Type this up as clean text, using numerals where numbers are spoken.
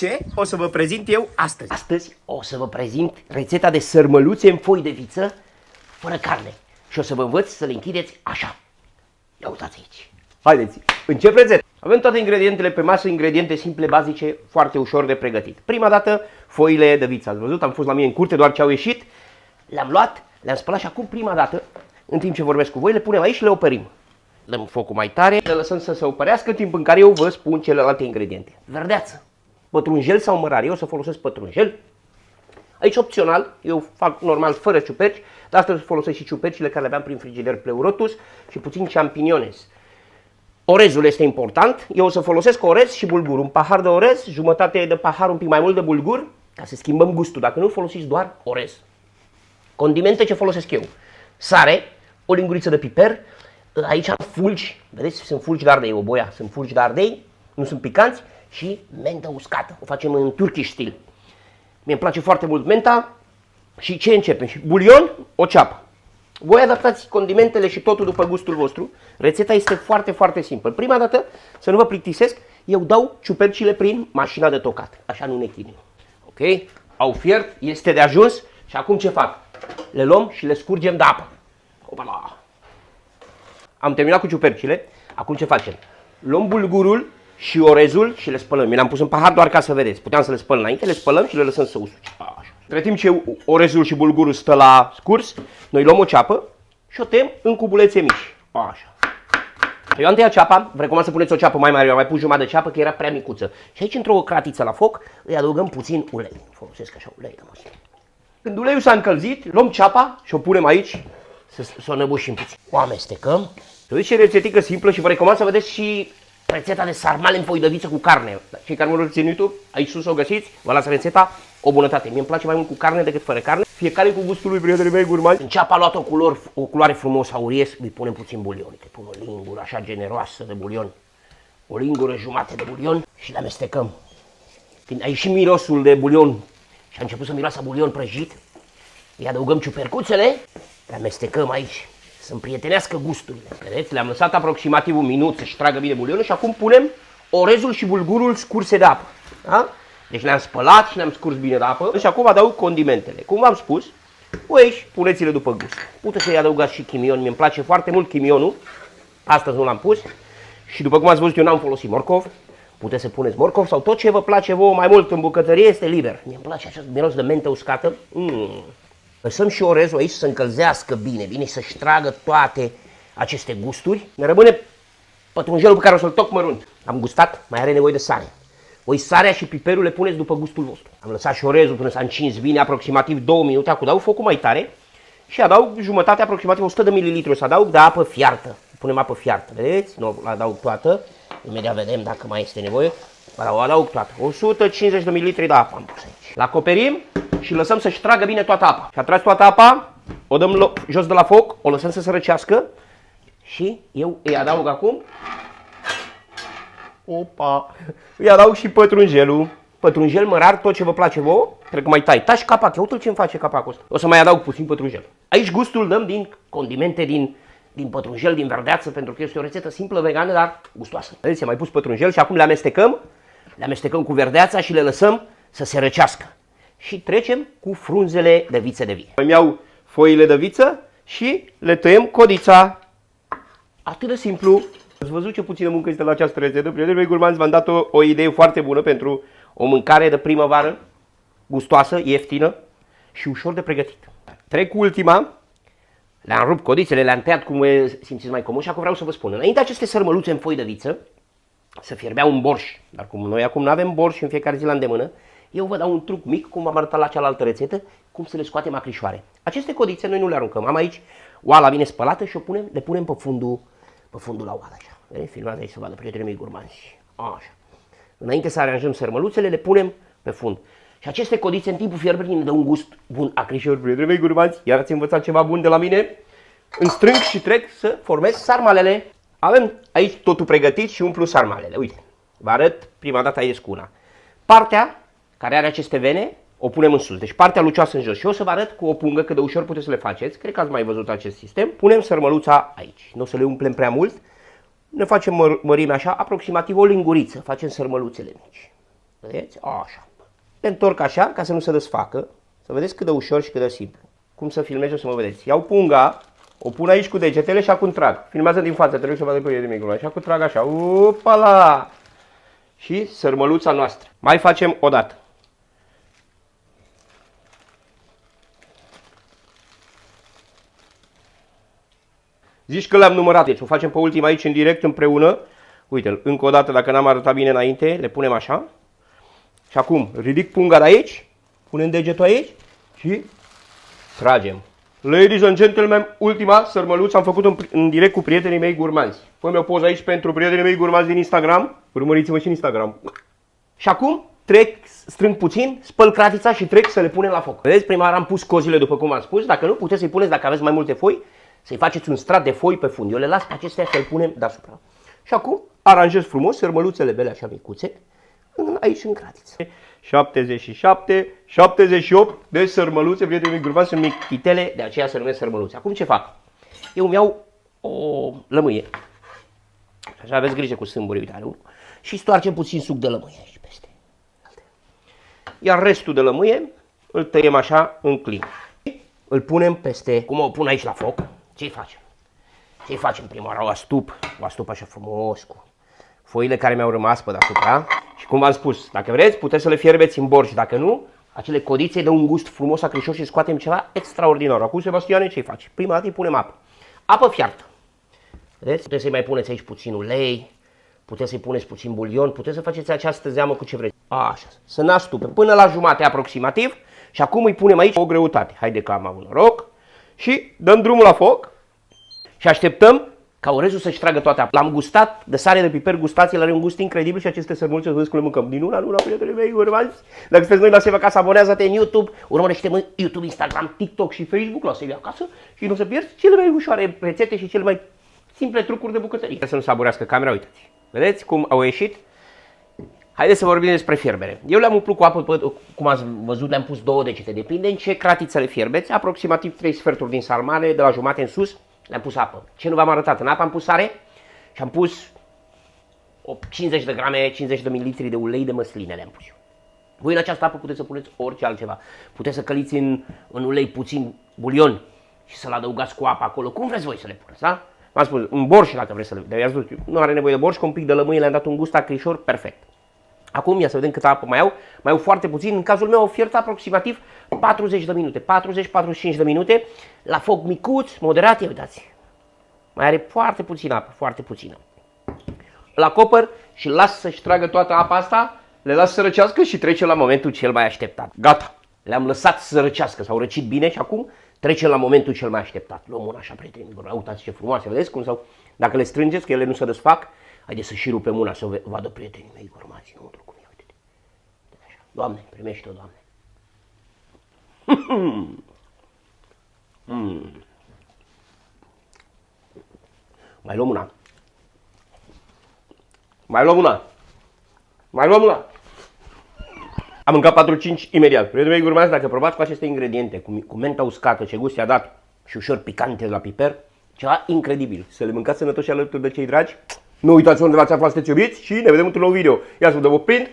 Ce o să vă prezint eu astăzi? Astăzi o să vă prezint rețeta de sărmăluțe în foi de viță, fără carne. Și o să vă învăț să le închideți așa. Ia uitați aici. Haideți, încep rețeta. Avem toate ingredientele pe masă, ingrediente simple, bazice, foarte ușor de pregătit. Prima dată, foile de viță. Ați văzut, am fost la mine în curte, doar ce au ieșit. Le-am luat, le-am spălat și acum prima dată, în timp ce vorbesc cu voi, le punem aici și le opărim. Dăm focul mai tare, Le lăsăm să se opărească în timp în care eu vă spun celelalte ingrediente. verdeață, pătrunjel sau mărare. Eu o să folosesc pătrunjel. Aici opțional, eu fac normal fără ciuperci, dar astăzi folosesc și ciupercile care le aveam prin frigider pleurotus și puțin champignones. Orezul este important, eu o să folosesc orez și bulgur. Un pahar de orez, jumătate de pahar, un pic mai mult de bulgur, ca să schimbăm gustul. Dacă nu, folosiți doar orez. Condimente ce folosesc eu? Sare, o linguriță de piper, aici am fulgi, vedeți, sunt fulgi de ardei, oboia, sunt fulgi de ardei, nu sunt picanți, și mentă uscată, o facem în Turkish stil. Mie îmi place foarte mult menta și ce începem? Și bulion, o ceapă. Voi adaptați condimentele și totul după gustul vostru. Rețeta este foarte, foarte simplă. Prima dată, să nu vă plictisesc, eu dau ciupercile prin mașina de tocat. Așa nu ne chinuim. Ok? Au fiert, este de ajuns și acum ce fac? Le luăm și le scurgem de apă. Opala! Am terminat cu ciupercile. Acum ce facem? Luăm bulgurul și orezul și le spălăm. Eu le-am pus în pahar doar ca să vedeți. Puteam să le spăl înainte, le spălăm și le lăsăm să usuce. Așa. Între timp ce orezul și bulgurul stă la scurs, noi luăm o ceapă și o tăiem în cubulețe mici. Așa. Eu am tăiat ceapa, vă recomand să puneți o ceapă mai mare, eu am mai pus jumătate de ceapă că era prea micuță. Și aici, într-o cratiță la foc, îi adăugăm puțin ulei. Folosesc așa ulei de măsline. Când uleiul s-a încălzit, luăm ceapa și o punem aici să o năbușim puțin. O amestecăm. Vedeți ce rețetică simplă și vă recomand să vedeți Și rețeta de sarmale în foi de viță cu carne. cei care nu o țin YouTube, aici sus o găsiți, vă las rețeta, o bunătate. Mie îmi place mai mult cu carne decât fără carne. Fiecare cu gustul lui, prietenii mei gurmani. În ceapa a luat o culoare frumos aurie, îi punem puțin bulion. Uite, pun o lingură așa generoasă de bulion. O lingură jumate de bulion și le amestecăm. Când a ieșit mirosul de bulion și a început să miroasă bulion prăjit, îi adăugăm ciupercuțele, le amestecăm aici, să împrietenească gusturile. Vedeți, le-am lăsat aproximativ un minut să-și tragă bine bulionul și acum punem orezul și bulgurul scurse de apă. Da? Deci le-am spălat și le-am scurs bine de apă și acum adaug condimentele. Cum v-am spus, voi aici puneți-le după gust. Puteți să-i adăugați și chimion, mi-mi place foarte mult chimionul, astăzi nu l-am pus. Și după cum ați văzut, eu n-am folosit morcov. Puteți să puneți morcov sau tot ce vă place vouă mai mult în bucătărie, este liber. Mi-mi place acest miros de mentă uscată. Lăsăm și orezul aici să încălzească bine, bine, să-și tragă toate aceste gusturi. Ne rămâne pătrunjelul pe care o să-l toc mărunt. Am gustat, mai are nevoie de sare. Voi sarea și piperul le puneți după gustul vostru. Am lăsat și orezul până s-a încins bine, aproximativ 2 minute. Acum dau focul mai tare și adaug jumătate, aproximativ 100 de ml. O să adaug de apă fiartă. Punem apă fiartă, vedeți? Nu o adaug toată. Imediat vedem dacă mai este nevoie. O adaug toată. 150 de ml de apă am pus aici. L-acoperim și lăsăm să-și tragă bine toată apa. Și a tras toată apa, o dăm jos de la foc, o lăsăm să se răcească și eu îi adaug acum. Opa! Îi adaug și pătrunjelul. Pătrunjel mărar, tot ce vă place vouă. Cred că mai taci capac. Uite-l ce-mi face capacul ăsta. O să mai adaug puțin pătrunjel. Aici gustul dăm din condimente, din pătrunjel, din verdeață, pentru că este o rețetă simplă, vegană, dar gustoasă. Vedeți, am mai pus pătrunjel și acum le amestecăm. Le amestecăm cu verdeața și le lăsăm să se răcească. Și trecem cu frunzele de viță de vie. Îmi iau foile de viță și le tăiem codița. Atât de simplu. Ați văzut ce puțină muncă este la această rețetă? Prietenii mei gurmanzi, v-am dat o idee foarte bună pentru o mâncare de primăvară, gustoasă, ieftină și ușor de pregătit. Trec cu ultima. Le-am rupt codițele, le-am tăiat cum simțiți mai comod și acum vreau să vă spun. Înainte aceste sărmăluțe în foi de viță, să fierbea un borș, dar cum noi acum nu avem borș în fiecare zi la îndemână, eu vă dau un truc mic, cum am arătat la cealaltă rețetă, cum să le scoatem acrișoare. Aceste codițe noi nu le aruncăm. Am aici oala bine spălată și le punem pe fundul la oală. Așa. Vedeți? Filmați aici să vadă prietenii mei gurmanzi. Așa. Înainte să aranjăm sărmăluțele, le punem pe fund. Și aceste codițe în timpul fierberii ne dă un gust bun acrișor, prietenii mei gurmanzi. Iar ați învățat ceva bun de la mine. Îmi strâng și trec să formez sarmalele. Avem aici totul pregătit și umplu sarmalele. Uite, vă arăt prima dată aici cu una. Partea care are aceste vene, o punem în sus. Deci partea lucioasă în jos. Și o să vă arăt cu o pungă cât de ușor puteți să le faceți. Cred că ați mai văzut acest sistem. Punem sărmăluța aici. Nu o să le umplem prea mult. Ne facem mărimea așa, aproximativ o linguriță. Facem sărmăluțele mici. Vedeți? Așa. Le întorc așa ca să nu se desfacă. Să vedeți cât de ușor și cât de simplu. Cum să filmez o să mă vedeți. Iau punga, o pun aici cu degetele și acum trag. Filmează din față, trebuie să vadă pe micul. Și acum trag așa. Upala! Și sărmăluța noastră. Mai facem o dată. Zici că le-am numărat, deci o facem pe ultima aici în direct împreună. Uite, încă o dată, dacă n-am arătat bine înainte, le punem așa. Și acum ridic punga de aici, punem degetul aici și tragem. Ladies and gentlemen, ultima sărmăluță am făcut în direct cu prietenii mei gurmanzi. Pune o poză aici pentru prietenii mei gurmanzi din Instagram. Urmăriți-mă și în Instagram. Și acum trec, strâng puțin, spăl cratița și trec să le punem la foc. Vedeți, prima oară am pus cozile după cum am spus. Dacă nu, puteți să-i puneți, dacă aveți mai multe foi, să-i faceți un strat de foi pe fund. Eu le las pe acestea să-l punem deasupra. Și acum aranjez frumos sărmăluțele bele așa micuțe aici în cratiță. 77, 78 de sărmăluțe, prietenii mei gurmanzi, sunt michitele, de aceea se numesc sărmăluțe. Acum ce fac? Eu îmi iau o lămâie. Așa aveți grijă cu sâmburii, uite, are unul. Și stoarcem puțin suc de lămâie aici peste. Iar restul de lămâie îl tăiem așa în clin. Îl punem peste, cum o pun aici la foc. Ce-i facem? Ce-i facem prima oară? O astup așa frumos cu foile care mi-au rămas pe deasupra. Și cum v-am spus, dacă vreți, puteți să le fierbeți în borș. Dacă nu, acele codițe dă un gust frumos acrișor și scoatem ceva extraordinar. Acum, Sebastiane, ce-i faci? Prima dată îi punem apă. Apă fiartă. Vedeți? Puteți să-i mai puneți aici puțin ulei, puteți să-i puneți puțin bulion, puteți să faceți această zeamă cu ce vreți. Așa, să n-astupe până la jumate aproximativ și acum îi punem aici o greutate. Haide că am avut noroc și dăm drumul la foc și așteptăm ca orezul să-și tragă toate apa. L-am gustat, de sare de piper, gustați, el are un gust incredibil și aceste sărmăluțe să vedeți cum le mâncăm. Din una în una, prietenii mei, urmați. Dacă sunteți noi la Save Acasă, abonează-te în YouTube, urmărește-mă în YouTube, Instagram, TikTok și Facebook la Save Acasă și nu o să pierzi cele mai ușoare rețete și cele mai simple trucuri de bucătărie. Să nu saborească camera, uitați. Vedeți cum au ieșit? Haideți să vorbim despre fierbere. Eu le-am umplut cu apă, cum ați văzut, le-am pus 2 degete. Depinde în ce cratiță le fierbeți, aproximativ 3 sferturi din sarmale, de la jumate în sus. Le-am pus apă. Ce nu v-am arătat? În apă am pus sare și am pus 50 de grame, 50 de mililitri de ulei de măsline le-am pus eu. Voi în această apă puteți să puneți orice altceva. Puteți să căliți în ulei puțin bulion și să-l adăugați cu apă acolo. Cum vreți voi să le puneți, da? V-am spus, în borș dacă vreți să le puneți. Nu are nevoie de borș, cu un pic de lămâie le-am dat un gust acrișor perfect. Acum ia să vedem câtă apă mai au. Mai au foarte puțin. În cazul meu au fiert aproximativ 40 de minute. 40-45 de minute. La foc micuț, moderat. Ia uitați. Mai are foarte puțină apă. Foarte puțină. La copăr și las să-și tragă toată apa asta. Le las să răcească și trece la momentul cel mai așteptat. Gata. Le-am lăsat să răcească. S-au răcit bine și acum trece la momentul cel mai așteptat. Luăm una așa, prieteni. Uitați ce frumoase. Vedeți cum sau? Dacă le strângeți, că ele nu se desfac. Haideți să și rupem una, să vadă prietenii mei gurmați înăuntru cum e, uite-te. Doamne, primește-o, Doamne. Mai luăm una. Mai luăm una. Mai luăm una. Am mâncat 4-5 imediat. Prietenii mei gurmați, dacă probați cu aceste ingrediente, cu menta uscată, ce gust i-a dat și ușor picante la piper, ceva incredibil. Să le mâncați sănătoși alături de cei dragi. Nu uitați unde v-ați aflat, sunteți iubiți și ne vedem într-un nou video. Ia să vă dăm o prind.